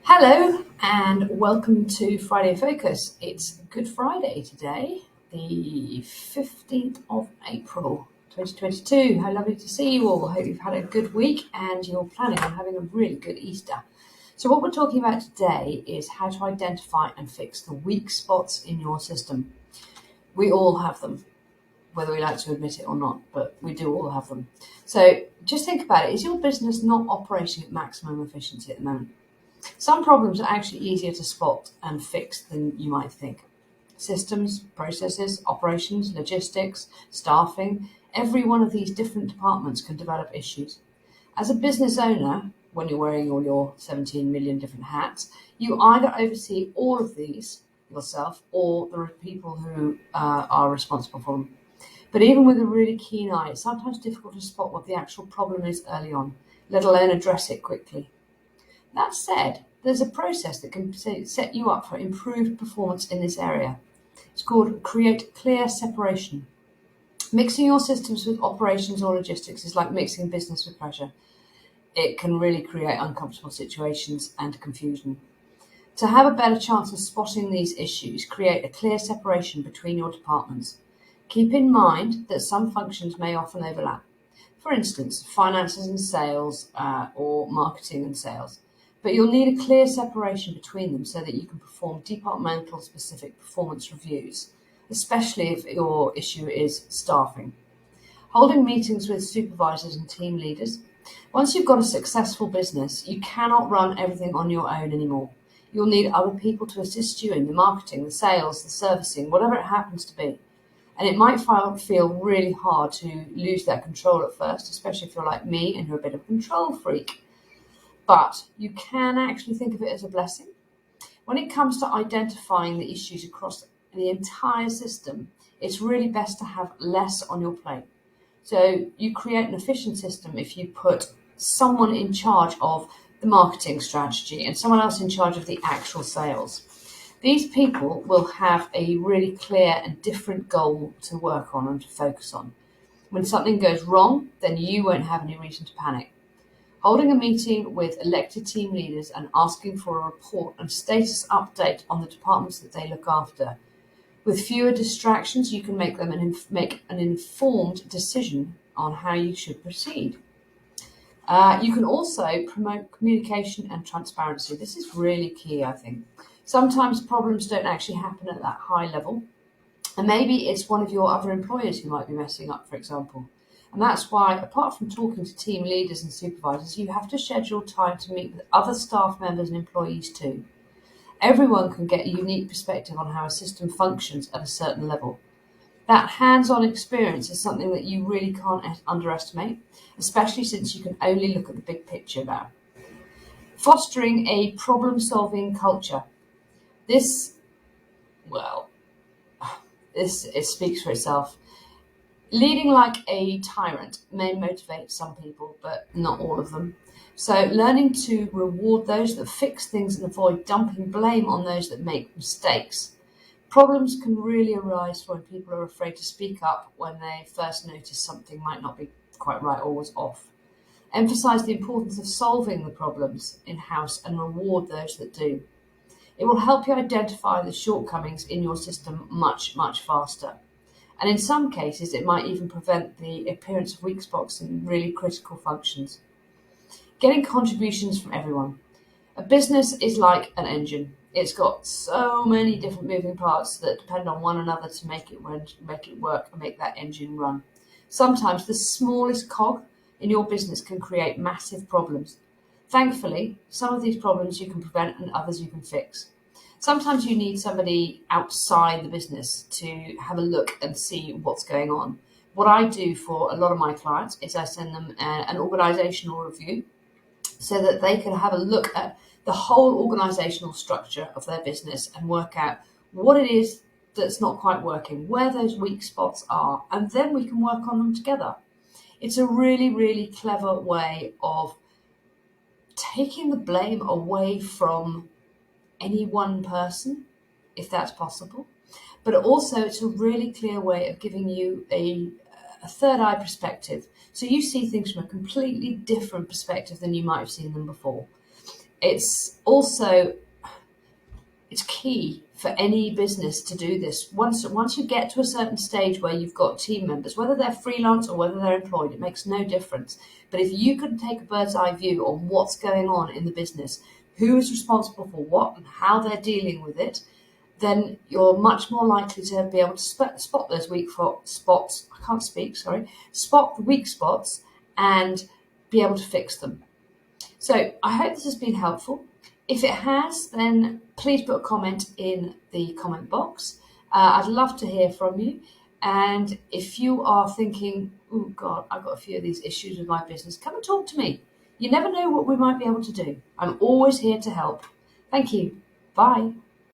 Hello and welcome to Friday Focus. It's Good Friday today, the 15th of April 2022. How lovely to see you all. Hope you've had a good week and you're planning on having a really good Easter. So what we're talking about today is how to identify and fix the weak spots in your system. We all have them, whether we like to admit it or not, but we do all have them. So just think about it. Is your business not operating at maximum efficiency at the moment? Some problems are actually easier to spot and fix than you might think. Systems, processes, operations, logistics, staffing, every one of these different departments can develop issues. As a business owner, when you're wearing all your 17 million different hats, you either oversee all of these yourself or there are people who are responsible for them. But even with a really keen eye, it's sometimes difficult to spot what the actual problem is early on, let alone address it quickly. That said, there's a process that can set you up for improved performance in this area. It's called Create Clear Separation. Mixing your systems with operations or logistics is like mixing business with pressure. It can really create uncomfortable situations and confusion. To have a better chance of spotting these issues, create a clear separation between your departments. Keep in mind that some functions may often overlap. For instance, finances and sales or marketing and sales. But you'll need a clear separation between them so that you can perform departmental specific performance reviews, especially if your issue is staffing. Holding meetings with supervisors and team leaders. Once you've got a successful business, you cannot run everything on your own anymore. You'll need other people to assist you in the marketing, the sales, the servicing, whatever it happens to be. And it might feel really hard to lose that control at first, especially if you're like me and you're a bit of a control freak. But you can actually think of it as a blessing. When it comes to identifying the issues across the entire system, it's really best to have less on your plate. So you create an efficient system if you put someone in charge of the marketing strategy and someone else in charge of the actual sales. These people will have a really clear and different goal to work on and to focus on. When something goes wrong, then you won't have any reason to panic. Holding a meeting with elected team leaders and asking for a report and status update on the departments that they look after. With fewer distractions, you can make an informed decision on how you should proceed. You can also promote communication and transparency. This is really key, I think. Sometimes problems don't actually happen at that high level, and maybe it's one of your other employers who might be messing up, for example. And that's why, apart from talking to team leaders and supervisors, you have to schedule time to meet with other staff members and employees too. Everyone can get a unique perspective on how a system functions at a certain level. That hands-on experience is something that you really can't underestimate, especially since you can only look at the big picture now. Fostering a problem-solving culture. This, well, it speaks for itself. Leading like a tyrant may motivate some people, but not all of them. So learning to reward those that fix things and avoid dumping blame on those that make mistakes. Problems can really arise when people are afraid to speak up when they first notice something might not be quite right or was off. Emphasize the importance of solving the problems in-house and reward those that do. It will help you identify the shortcomings in your system much, much faster. And in some cases, it might even prevent the appearance of weak spots in really critical functions. Getting contributions from everyone. A business is like an engine. It's got so many different moving parts that depend on one another to make it work and make that engine run. Sometimes the smallest cog in your business can create massive problems. Thankfully, some of these problems you can prevent and others you can fix. Sometimes you need somebody outside the business to have a look and see what's going on. What I do for a lot of my clients is I send them an organizational review so that they can have a look at the whole organizational structure of their business and work out what it is that's not quite working, where those weak spots are, and then we can work on them together. It's a really, really clever way of taking the blame away from any one person, if that's possible. But also it's a really clear way of giving you a third eye perspective. So you see things from a completely different perspective than you might have seen them before. It's also, it's key for any business to do this. Once you get to a certain stage where you've got team members, whether they're freelance or whether they're employed, it makes no difference. But if you can take a bird's eye view on what's going on in the business, who is responsible for what and how they're dealing with it, then you're much more likely to be able to spot those weak spots. I can't speak, sorry. Spot the weak spots and be able to fix them. So I hope this has been helpful. If it has, then please put a comment in the comment box. I'd love to hear from you. And if you are thinking, oh God, I've got a few of these issues with my business, come and talk to me. You never know what we might be able to do. I'm always here to help. Thank you. Bye.